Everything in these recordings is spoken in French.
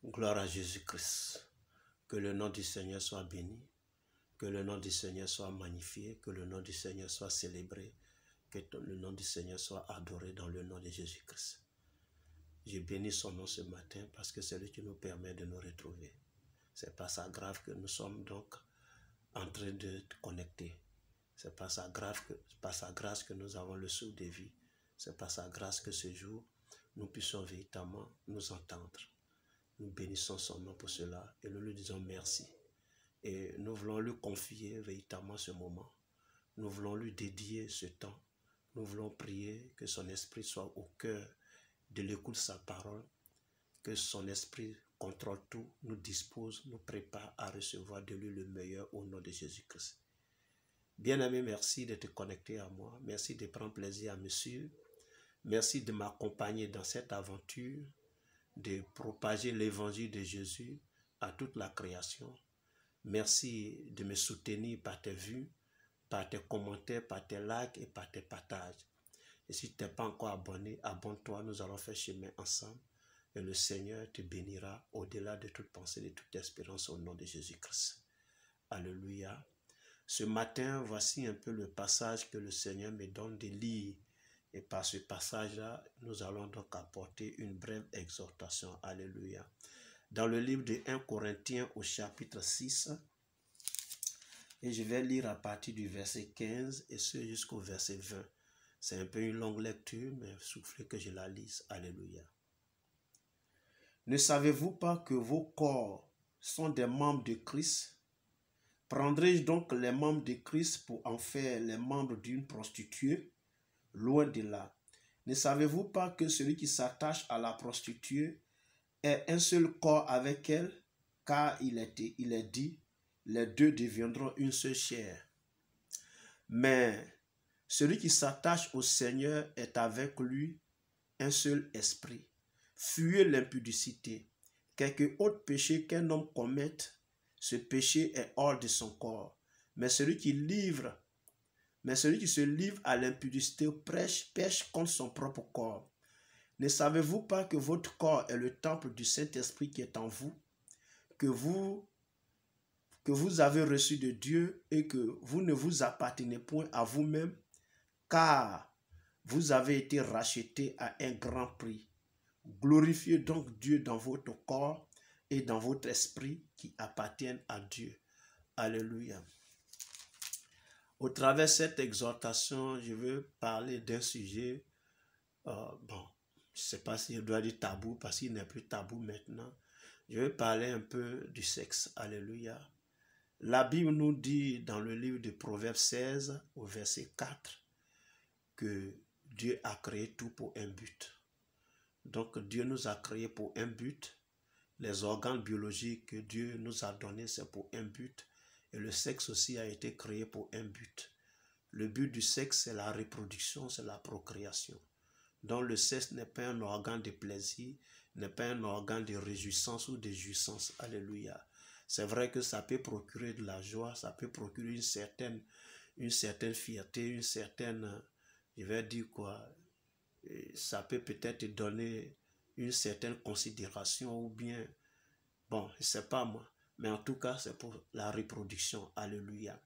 Gloire à Jésus-Christ. Que le nom du Seigneur soit béni, que le nom du Seigneur soit magnifié, que le nom du Seigneur soit célébré, que le nom du Seigneur soit adoré dans le nom de Jésus-Christ. Je bénis son nom ce matin parce que c'est lui qui nous permet de nous retrouver. C'est par sa grâce que nous sommes donc en train de connecter. C'est par sa grâce que nous avons le souffle de vie. C'est par sa grâce que ce jour, nous puissions véritablement nous entendre. Nous bénissons son nom pour cela et nous lui disons merci. Et nous voulons lui confier véritablement ce moment. Nous voulons lui dédier ce temps. Nous voulons prier que son esprit soit au cœur de l'écoute de sa parole, que son esprit contrôle tout, nous dispose, nous prépare à recevoir de lui le meilleur au nom de Jésus-Christ. Bien-aimé, merci de te connecter à moi. Merci de prendre plaisir à me suivre. Merci de m'accompagner dans cette aventure, de propager l'évangile de Jésus à toute la création. Merci de me soutenir par tes vues, par tes commentaires, par tes likes et par tes partages. Et si tu n'es pas encore abonné, abonne-toi, nous allons faire chemin ensemble. Et le Seigneur te bénira au-delà de toute pensée, de toute espérance au nom de Jésus-Christ. Alléluia. Ce matin, voici un peu le passage que le Seigneur me donne de lire. Et par ce passage-là, nous allons donc apporter une brève exhortation. Alléluia. Dans le livre de 1 Corinthiens au chapitre 6, et je vais lire à partir du verset 15 et ce jusqu'au verset 20. C'est un peu une longue lecture, mais soufflez que je la lise. Alléluia. Ne savez-vous pas que vos corps sont des membres de Christ? Prendrai-je donc les membres de Christ pour en faire les membres d'une prostituée? Loin de là. Ne savez-vous pas que celui qui s'attache à la prostituée est un seul corps avec elle? Car il est dit, les deux deviendront une seule chair. Mais celui qui s'attache au Seigneur est avec lui un seul esprit. Fuyez l'impudicité. Quelque autre péché qu'un homme commette, ce péché est hors de son corps. Mais celui qui se livre à l'impudicité pêche contre son propre corps. Ne savez-vous pas que votre corps est le temple du Saint-Esprit qui est en vous, que vous avez reçu de Dieu et que vous ne vous appartenez point à vous-même, car vous avez été rachetés à un grand prix. Glorifiez donc Dieu dans votre corps et dans votre esprit qui appartiennent à Dieu. Alléluia. Au travers de cette exhortation, je veux parler d'un sujet, je ne sais pas si je dois dire tabou, parce qu'il n'est plus tabou maintenant. Je veux parler un peu du sexe. Alléluia. La Bible nous dit dans le livre de Proverbes 16, au verset 4, que Dieu a créé tout pour un but. Donc Dieu nous a créés pour un but. Les organes biologiques que Dieu nous a donnés, c'est pour un but. Et le sexe aussi a été créé pour un but. Le but du sexe, c'est la reproduction, c'est la procréation. Donc le sexe n'est pas un organe de plaisir, n'est pas un organe de réjouissance ou de jouissance. Alléluia. C'est vrai que ça peut procurer de la joie, ça peut procurer une certaine fierté, une certaine, je vais dire quoi, ça peut peut-être donner une certaine considération ou bien, bon, je ne sais pas moi, mais en tout cas, c'est pour la reproduction. Alléluia.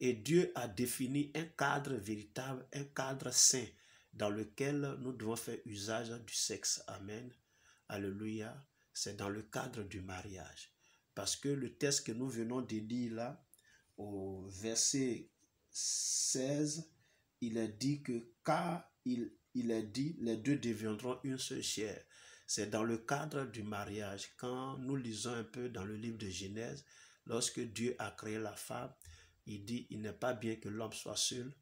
Et Dieu a défini un cadre véritable, un cadre saint dans lequel nous devons faire usage du sexe. Amen. Alléluia. C'est dans le cadre du mariage. Parce que le texte que nous venons de lire là, au verset 16, il est dit que car il est dit, les deux deviendront une seule chair. C'est dans le cadre du mariage. Quand nous lisons un peu dans le livre de Genèse, lorsque Dieu a créé la femme, il dit, il n'est pas bien que l'homme soit seul.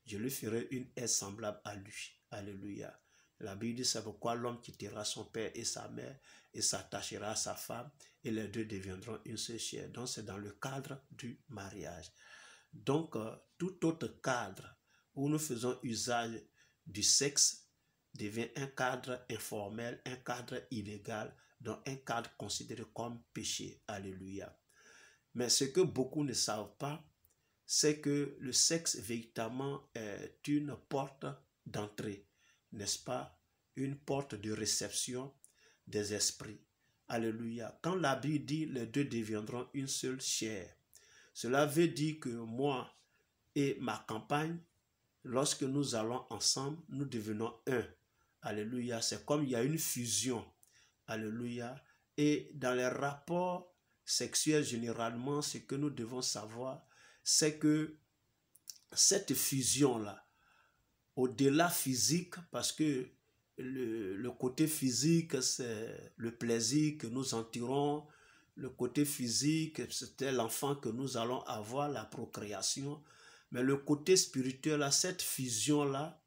Je lui ferai une aide semblable à lui. Alléluia. La Bible dit, c'est pourquoi l'homme quittera son père et sa mère et s'attachera à sa femme et les deux deviendront une seule chair. Donc c'est dans le cadre du mariage. Donc tout autre cadre où nous faisons usage du sexe devient un cadre informel, un cadre illégal, donc un cadre considéré comme péché. Alléluia. Mais ce que beaucoup ne savent pas, c'est que le sexe véritablement est une porte d'entrée, n'est-ce pas? Une porte de réception des esprits. Alléluia. Quand la Bible dit les deux deviendront une seule chair, cela veut dire que moi et ma compagne, lorsque nous allons ensemble, nous devenons un. Alléluia. C'est comme il y a une fusion. Alléluia. Et dans les rapports sexuels, généralement, ce que nous devons savoir, c'est que cette fusion-là, au-delà physique, parce que le côté physique, c'est le plaisir que nous en tirons. Le côté physique, c'était l'enfant que nous allons avoir, la procréation. Mais le côté spirituel, cette fusion-là,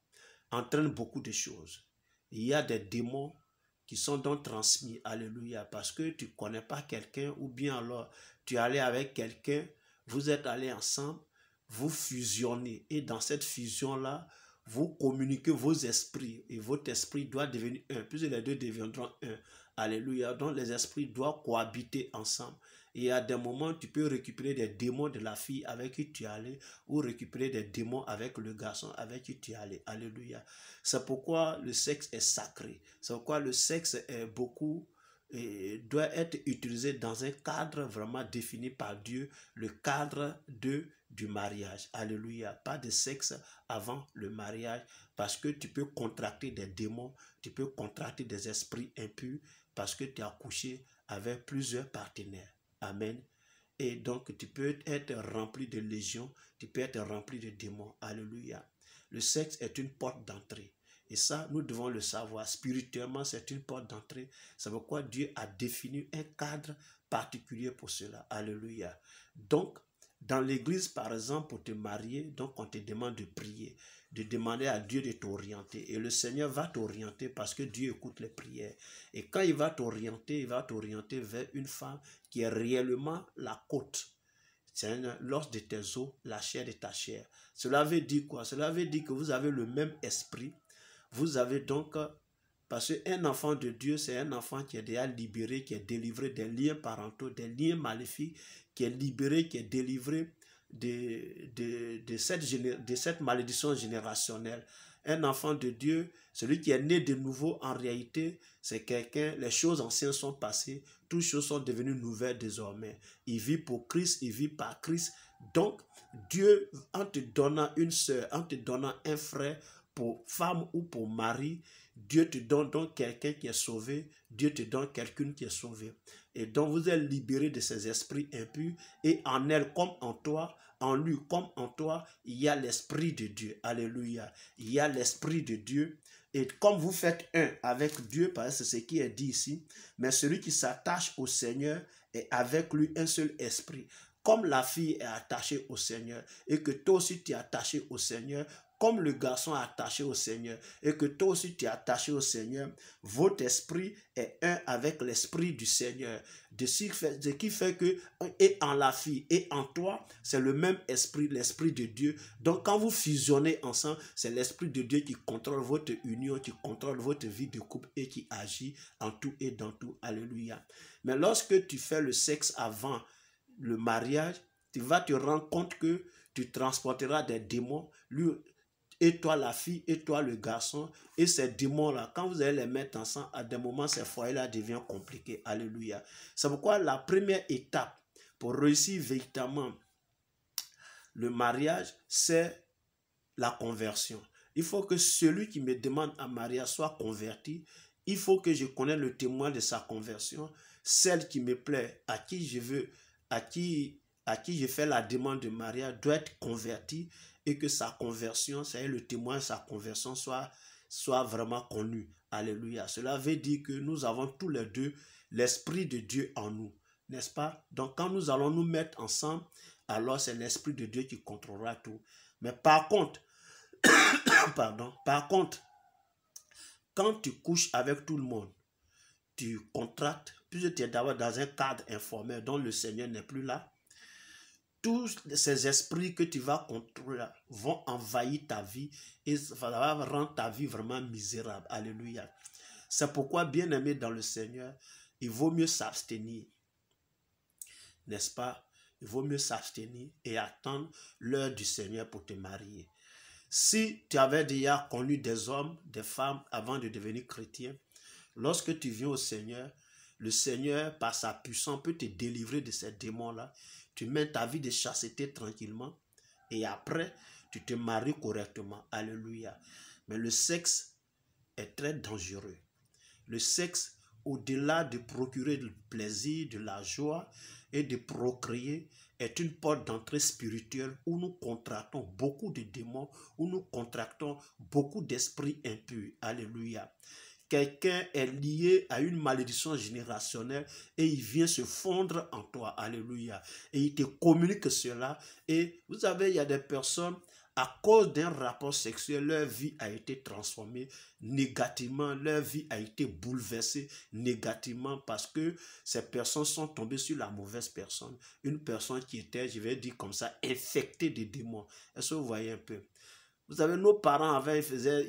entraîne beaucoup de choses. Il y a des démons qui sont donc transmis, alléluia, parce que tu ne connais pas quelqu'un, ou bien alors tu es allé avec quelqu'un, vous êtes allés ensemble, vous fusionnez, et dans cette fusion-là, vous communiquez vos esprits, et votre esprit doit devenir un, puis les deux deviendront un, alléluia, donc les esprits doivent cohabiter ensemble. Et à des moments, tu peux récupérer des démons de la fille avec qui tu es allé, ou récupérer des démons avec le garçon avec qui tu es allé. Alléluia. C'est pourquoi le sexe est sacré. C'est pourquoi le sexe est beaucoup, doit être utilisé dans un cadre vraiment défini par Dieu, le cadre du mariage. Alléluia. Pas de sexe avant le mariage, parce que tu peux contracter des démons, tu peux contracter des esprits impurs, parce que tu as couché avec plusieurs partenaires. Amen. Et donc, tu peux être rempli de légions, tu peux être rempli de démons. Alléluia. Le sexe est une porte d'entrée. Et ça, nous devons le savoir. Spirituellement, c'est une porte d'entrée. C'est pourquoi Dieu a défini un cadre particulier pour cela. Alléluia. Donc, dans l'église, par exemple, pour te marier, donc on te demande de prier, de demander à Dieu de t'orienter. Et le Seigneur va t'orienter parce que Dieu écoute les prières. Et quand il va t'orienter vers une femme qui est réellement la côte. C'est l'os de tes os, la chair de ta chair. Cela veut dire quoi? Cela veut dire que vous avez le même esprit. Vous avez donc, parce qu'un enfant de Dieu, c'est un enfant qui est déjà libéré, qui est délivré des liens parentaux, des liens maléfiques, qui est libéré, qui est délivré de cette malédiction générationnelle. Un enfant de Dieu, celui qui est né de nouveau, en réalité, c'est quelqu'un, les choses anciennes sont passées, toutes choses sont devenues nouvelles désormais. Il vit pour Christ, il vit par Christ. Donc, Dieu, en te donnant une sœur, en te donnant un frère, pour femme ou pour mari, Dieu te donne donc quelqu'un qui est sauvé, Dieu te donne quelqu'un qui est sauvé. Et donc vous êtes libéré de ces esprits impurs, et en elle comme en toi, en lui comme en toi, il y a l'esprit de Dieu. Alléluia. Il y a l'esprit de Dieu. Et comme vous faites un avec Dieu, parce que c'est ce qui est dit ici, mais celui qui s'attache au Seigneur est avec lui un seul esprit. Comme la fille est attachée au Seigneur, et que toi aussi tu es attaché au Seigneur, comme le garçon est attaché au Seigneur, et que toi aussi tu es attaché au Seigneur, votre esprit est un avec l'esprit du Seigneur. Ce qui fait que, et en la fille, et en toi, c'est le même esprit, l'esprit de Dieu. Donc quand vous fusionnez ensemble, c'est l'esprit de Dieu qui contrôle votre union, qui contrôle votre vie de couple, et qui agit en tout et dans tout. Alléluia. Mais lorsque tu fais le sexe avant le mariage, tu vas te rendre compte que tu transporteras des démons, lui, et toi la fille, et toi le garçon, et ces démons-là, quand vous allez les mettre ensemble, à des moments, ces foyers-là deviennent compliqués. Alléluia. C'est pourquoi la première étape pour réussir véritablement le mariage, c'est la conversion. Il faut que celui qui me demande un mariage soit converti. Il faut que je connaisse le témoin de sa conversion, celle qui me plaît, à qui je veux, à qui je fais la demande de mariage, doit être converti, et que sa conversion, c'est le témoin de sa conversion soit vraiment connu. Alléluia. Cela veut dire que nous avons tous les deux l'Esprit de Dieu en nous, n'est-ce pas? Donc quand nous allons nous mettre ensemble, alors c'est l'Esprit de Dieu qui contrôlera tout. Mais par contre, quand tu couches avec tout le monde, tu contractes, puisque tu es d'abord dans un cadre informel dont le Seigneur n'est plus là, tous ces esprits que tu vas contrôler vont envahir ta vie, et ça va rendre ta vie vraiment misérable. Alléluia. C'est pourquoi, bien aimé dans le Seigneur, il vaut mieux s'abstenir. N'est-ce pas? Il vaut mieux s'abstenir et attendre l'heure du Seigneur pour te marier. Si tu avais déjà connu des hommes, des femmes avant de devenir chrétien, lorsque tu viens au Seigneur, le Seigneur, par sa puissance, peut te délivrer de ces démons-là. Tu mènes ta vie de chasteté tranquillement et après, tu te maries correctement. Alléluia. Mais le sexe est très dangereux. Le sexe, au-delà de procurer du plaisir, de la joie et de procréer, est une porte d'entrée spirituelle où nous contractons beaucoup de démons, où nous contractons beaucoup d'esprits impurs. Alléluia. Quelqu'un est lié à une malédiction générationnelle et il vient se fondre en toi. Alléluia. Et il te communique cela. Et vous savez, il y a des personnes, à cause d'un rapport sexuel, leur vie a été transformée négativement, leur vie a été bouleversée négativement parce que ces personnes sont tombées sur la mauvaise personne. Une personne qui était, je vais dire comme ça, infectée de démons. Est-ce que vous voyez un peu? Vous savez, nos parents avant, ils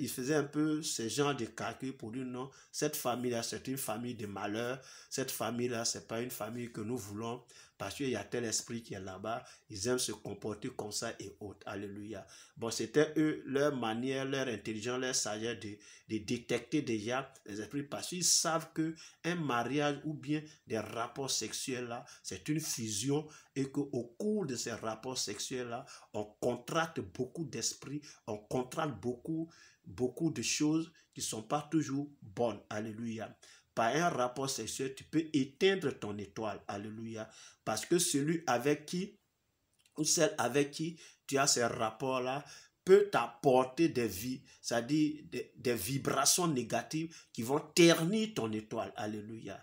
faisaient un peu ce genre de calcul pour dire non, cette famille-là, c'est une famille de malheur. Cette famille-là, ce n'est pas une famille que nous voulons parce qu'il y a tel esprit qui est là-bas. Ils aiment se comporter comme ça et autres. Alléluia. Bon, c'était eux, leur manière, leur intelligence, leur sagesse de détecter déjà les esprits parce qu'ils savent qu'un mariage ou bien des rapports sexuels là, c'est une fusion et qu'au cours de ces rapports sexuels là, on contracte beaucoup d'esprits, on contracte beaucoup de choses qui ne sont pas toujours bonnes. Alléluia. Par un rapport sexuel, tu peux éteindre ton étoile. Alléluia. Parce que celui avec qui, ou celle avec qui tu as ces rapports-là, peut t'apporter des vies, c'est-à-dire des vibrations négatives qui vont ternir ton étoile. Alléluia.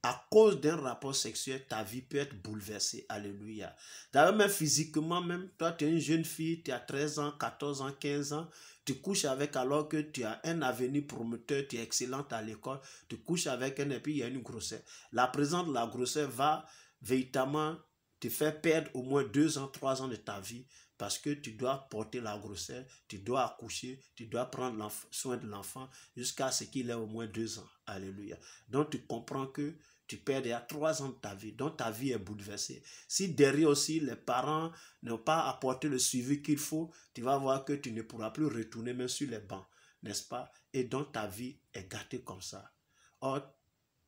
À cause d'un rapport sexuel, ta vie peut être bouleversée. Alléluia. D'ailleurs, même physiquement, même toi, tu es une jeune fille, tu as 13 ans, 14 ans, 15 ans, tu couches avec alors que tu as un avenir prometteur, tu es excellente à l'école, tu couches avec un et puis il y a une grossesse. La présence de la grossesse va véritablement te faire perdre au moins 2 ans, 3 ans de ta vie parce que tu dois porter la grossesse, tu dois accoucher, tu dois prendre soin de l'enfant jusqu'à ce qu'il ait au moins 2 ans. Alléluia. Donc tu comprends que tu perds déjà 3 ans de ta vie, donc ta vie est bouleversée. Si derrière aussi les parents n'ont pas apporté le suivi qu'il faut, tu vas voir que tu ne pourras plus retourner même sur les bancs, n'est-ce pas? Et donc ta vie est gâtée comme ça. Or,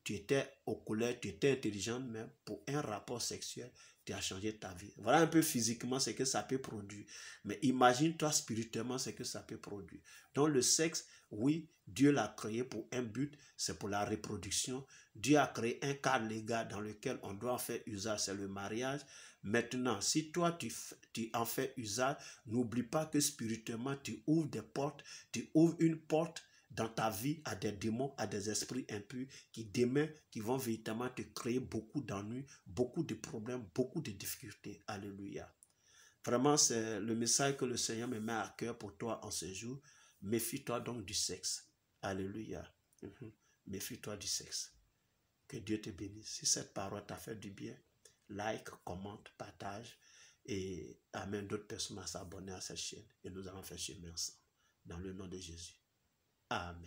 tu étais au collège, tu étais intelligente, mais pour un rapport sexuel, tu as changé ta vie. Voilà un peu physiquement ce que ça peut produire. Mais imagine-toi spirituellement ce que ça peut produire. Donc le sexe, oui, Dieu l'a créé pour un but, c'est pour la reproduction. Dieu a créé un cadre légal dans lequel on doit en faire usage, c'est le mariage. Maintenant, si toi tu en fais usage, n'oublie pas que spirituellement, tu ouvres des portes, tu ouvres une porte dans ta vie à des démons, à des esprits impurs qui demain, qui vont véritablement te créer beaucoup d'ennuis, beaucoup de problèmes, beaucoup de difficultés. Alléluia. Vraiment, c'est le message que le Seigneur me met à cœur pour toi en ce jour. Méfie-toi donc du sexe. Alléluia. Méfie-toi du sexe. Que Dieu te bénisse. Si cette parole t'a fait du bien, like, commente, partage et amène d'autres personnes à s'abonner à cette chaîne. Et nous allons faire chemin ensemble. Dans le nom de Jésus. Amen.